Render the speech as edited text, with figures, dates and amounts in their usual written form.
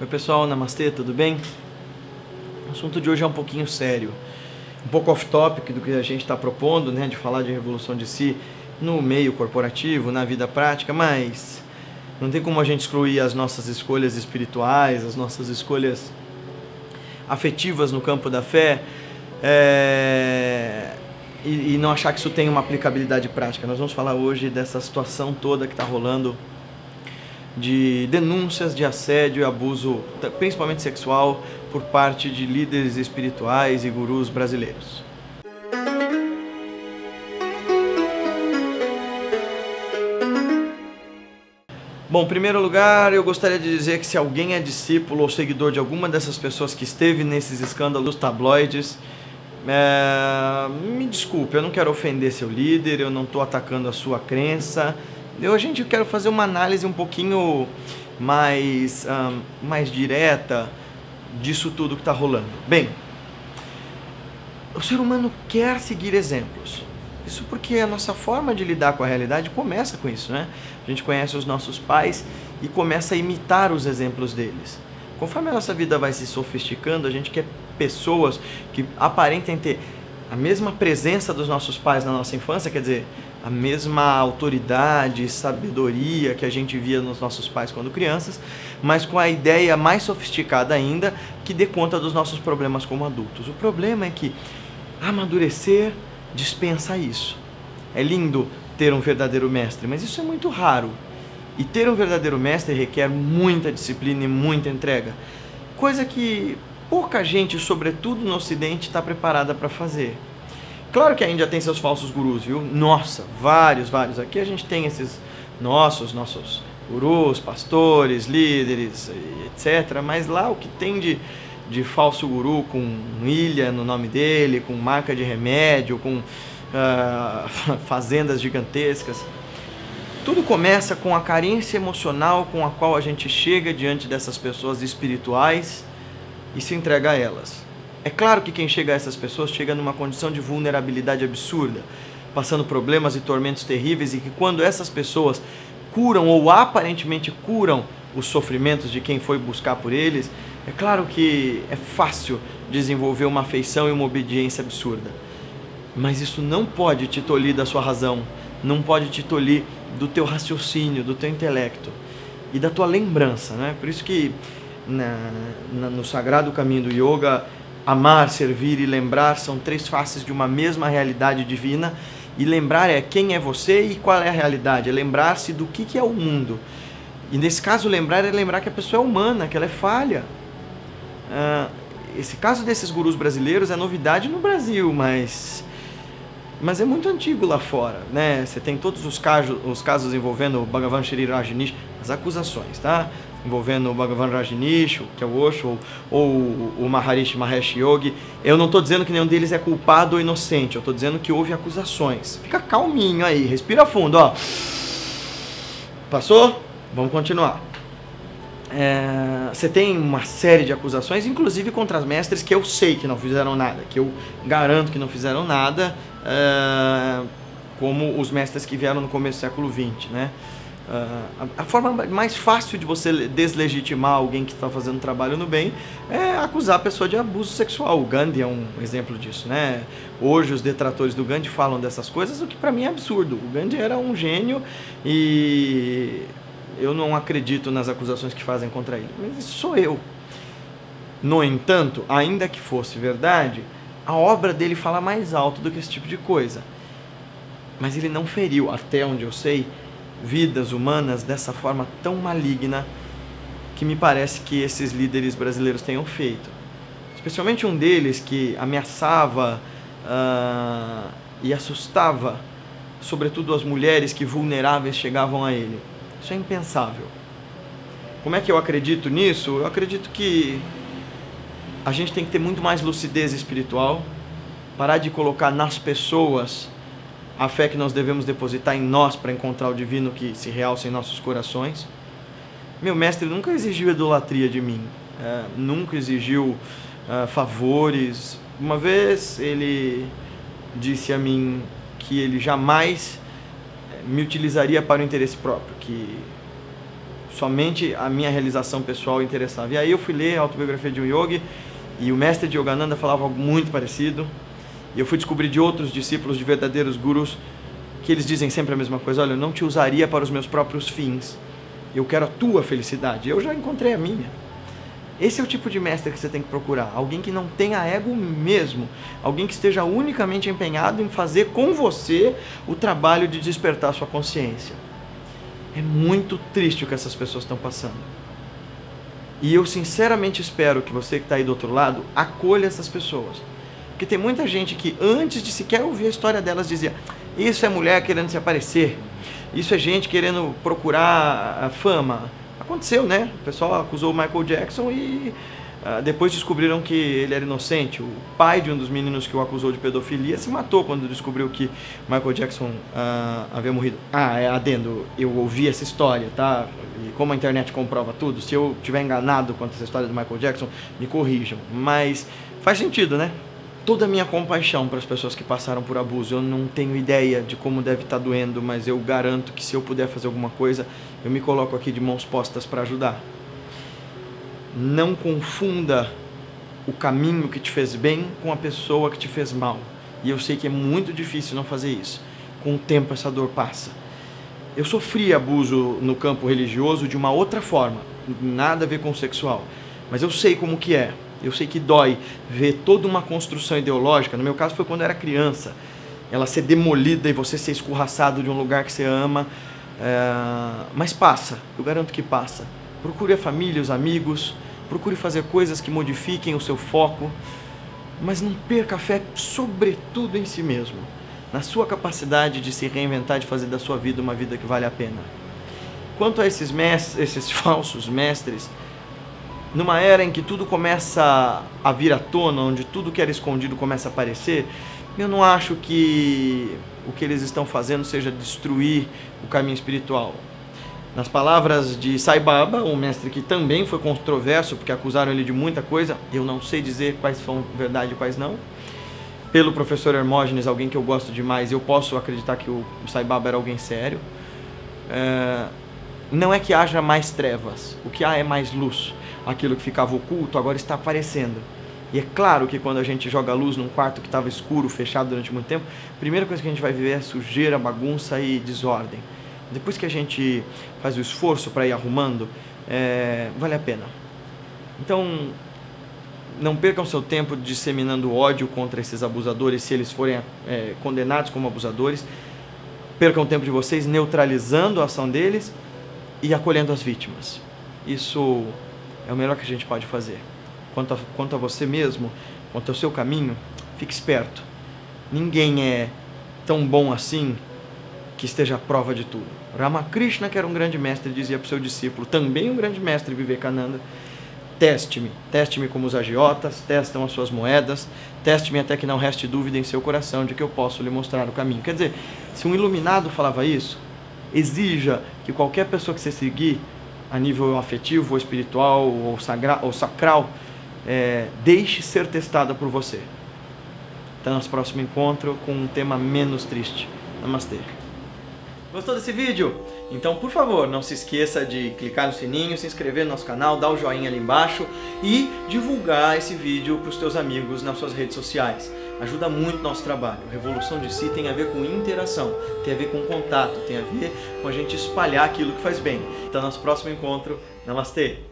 Oi pessoal, namastê, tudo bem? O assunto de hoje é um pouquinho sério, um pouco off-topic do que a gente está propondo, né, de falar de revolução de si no meio corporativo, na vida prática, mas não tem como a gente excluir as nossas escolhas espirituais, as nossas escolhas afetivas no campo da fé e não achar que isso tem uma aplicabilidade prática. Nós vamos falar hoje dessa situação toda que está rolando de denúncias de assédio e abuso, principalmente sexual, por parte de líderes espirituais e gurus brasileiros. Bom, em primeiro lugar, eu gostaria de dizer que se alguém é discípulo ou seguidor de alguma dessas pessoas que esteve nesses escândalos tabloides, me desculpe, eu não quero ofender seu líder, eu não estou atacando a sua crença. Hoje eu quero fazer uma análise um pouquinho mais direta disso tudo que está rolando. Bem, o ser humano quer seguir exemplos. Isso porque a nossa forma de lidar com a realidade começa com isso, né? A gente conhece os nossos pais e começa a imitar os exemplos deles. Conforme a nossa vida vai se sofisticando, a gente quer pessoas que aparentem ter a mesma presença dos nossos pais na nossa infância, quer dizer, a mesma autoridade e sabedoria que a gente via nos nossos pais quando crianças, mas com a ideia mais sofisticada ainda, que dê conta dos nossos problemas como adultos. O problema é que amadurecer dispensa isso. É lindo ter um verdadeiro mestre, mas isso é muito raro. E ter um verdadeiro mestre requer muita disciplina e muita entrega, coisa que pouca gente, sobretudo no Ocidente, está preparada para fazer. Claro que a Índia tem seus falsos gurus, viu? Nossa, vários. Aqui a gente tem esses nossos gurus, pastores, líderes, etc. Mas lá o que tem de falso guru com ilha no nome dele, com marca de remédio, com fazendas gigantescas. Tudo começa com a carência emocional com a qual a gente chega diante dessas pessoas espirituais e se entrega a elas. É claro que quem chega a essas pessoas chega numa condição de vulnerabilidade absurda, passando problemas e tormentos terríveis, e que quando essas pessoas curam ou aparentemente curam os sofrimentos de quem foi buscar por eles, é claro que é fácil desenvolver uma afeição e uma obediência absurda. Mas isso não pode te tolir da sua razão, não pode te tolir do teu raciocínio, do teu intelecto e da tua lembrança, né? Por isso que no sagrado caminho do yoga, amar, servir e lembrar são três faces de uma mesma realidade divina. E lembrar é quem é você e qual é a realidade, é lembrar-se do que é o mundo. E nesse caso lembrar é lembrar que a pessoa é humana, que ela é falha. Esse caso desses gurus brasileiros é novidade no Brasil, mas é muito antigo lá fora, né? Você tem todos os casos envolvendo o Bhagavan Shree Rajneesh, as acusações, tá? Envolvendo o Bhagavan Rajneesh, que é o Osho, ou o Maharishi Mahesh Yogi. Eu não estou dizendo que nenhum deles é culpado ou inocente, eu estou dizendo que houve acusações. Fica calminho aí, respira fundo, ó. Passou? Vamos continuar. Você tem uma série de acusações, inclusive contra as mestres que eu sei que não fizeram nada, que eu garanto que não fizeram nada, como os mestres que vieram no começo do século XX, né? A forma mais fácil de você deslegitimar alguém que está fazendo um trabalho no bem é acusar a pessoa de abuso sexual. O Gandhi é um exemplo disso, né? Hoje os detratores do Gandhi falam dessas coisas, o que para mim é absurdo. O Gandhi era um gênio e eu não acredito nas acusações que fazem contra ele, mas isso sou eu. No entanto, ainda que fosse verdade, a obra dele fala mais alto do que esse tipo de coisa. Mas ele não feriu, até onde eu sei, vidas humanas dessa forma tão maligna que me parece que esses líderes brasileiros tenham feito. Especialmente um deles que ameaçava e assustava, sobretudo as mulheres que vulneráveis chegavam a ele. Isso é impensável. Como é que eu acredito nisso? Eu acredito que a gente tem que ter muito mais lucidez espiritual, parar de colocar nas pessoas a fé que nós devemos depositar em nós para encontrar o divino que se realça em nossos corações. Meu mestre nunca exigiu idolatria de mim, nunca exigiu favores. Uma vez ele disse a mim que ele jamais me utilizaria para o interesse próprio, que somente a minha realização pessoal interessava. E aí eu fui ler a autobiografia de um yogi e o mestre de Yogananda falava algo muito parecido. E eu fui descobrir de outros discípulos, de verdadeiros gurus, que eles dizem sempre a mesma coisa: olha, eu não te usaria para os meus próprios fins, eu quero a tua felicidade. Eu já encontrei a minha. Esse é o tipo de mestre que você tem que procurar, alguém que não tenha ego mesmo, alguém que esteja unicamente empenhado em fazer com você o trabalho de despertar sua consciência. É muito triste o que essas pessoas estão passando. E eu sinceramente espero que você que está aí do outro lado acolha essas pessoas. Porque tem muita gente que antes de sequer ouvir a história delas dizia: isso é mulher querendo se aparecer, isso é gente querendo procurar a fama. Aconteceu, né? O pessoal acusou o Michael Jackson e depois descobriram que ele era inocente. O pai de um dos meninos que o acusou de pedofilia se matou quando descobriu que Michael Jackson havia morrido. Adendo, eu ouvi essa história, tá? E como a internet comprova tudo, se eu estiver enganado quanto a essa história do Michael Jackson, me corrijam. Mas faz sentido, né? Toda a minha compaixão para as pessoas que passaram por abuso. Eu não tenho ideia de como deve estar doendo, mas eu garanto que se eu puder fazer alguma coisa, eu me coloco aqui de mãos postas para ajudar. Não confunda o caminho que te fez bem com a pessoa que te fez mal. E eu sei que é muito difícil não fazer isso. Com o tempo essa dor passa. Eu sofri abuso no campo religioso de uma outra forma, nada a ver com o sexual. Mas eu sei como que é. Eu sei que dói ver toda uma construção ideológica. No meu caso foi quando eu era criança. Ela ser demolida e você ser escorraçado de um lugar que você ama. Mas passa, eu garanto que passa. Procure a família, os amigos. Procure fazer coisas que modifiquem o seu foco. Mas não perca a fé, sobretudo em si mesmo. Na sua capacidade de se reinventar, de fazer da sua vida uma vida que vale a pena. Quanto a esses falsos mestres, numa era em que tudo começa a vir à tona, onde tudo que era escondido começa a aparecer, eu não acho que o que eles estão fazendo seja destruir o caminho espiritual. Nas palavras de Sai Baba, um mestre que também foi controverso, porque acusaram ele de muita coisa, eu não sei dizer quais são verdade e quais não. Pelo professor Hermógenes, alguém que eu gosto demais, eu posso acreditar que o Sai Baba era alguém sério. Não é que haja mais trevas, o que há é mais luz. Aquilo que ficava oculto agora está aparecendo. E é claro que quando a gente joga luz num quarto que estava escuro, fechado durante muito tempo, a primeira coisa que a gente vai viver é sujeira, bagunça e desordem. Depois que a gente faz o esforço para ir arrumando, vale a pena. Então, não percam seu tempo disseminando ódio contra esses abusadores, se eles forem condenados como abusadores. Percam o tempo de vocês neutralizando a ação deles e acolhendo as vítimas. Isso é o melhor que a gente pode fazer. Quanto a você mesmo, quanto ao seu caminho, fique esperto. Ninguém é tão bom assim que esteja à prova de tudo. Ramakrishna, que era um grande mestre, dizia para o seu discípulo, também um grande mestre, Vivekananda: teste-me como os agiotas testam as suas moedas, teste-me até que não reste dúvida em seu coração de que eu posso lhe mostrar o caminho. Quer dizer, se um iluminado falava isso, exija que qualquer pessoa que você seguir, a nível afetivo, ou espiritual, ou sacral, deixe ser testada por você. Até nosso próximo encontro com um tema menos triste. Namastê. Gostou desse vídeo? Então, por favor, não se esqueça de clicar no sininho, se inscrever no nosso canal, dar o joinha ali embaixo e divulgar esse vídeo para os teus amigos nas suas redes sociais. Ajuda muito o nosso trabalho. Revolução de Si tem a ver com interação, tem a ver com contato, tem a ver com a gente espalhar aquilo que faz bem. Então, nosso próximo encontro. Namastê!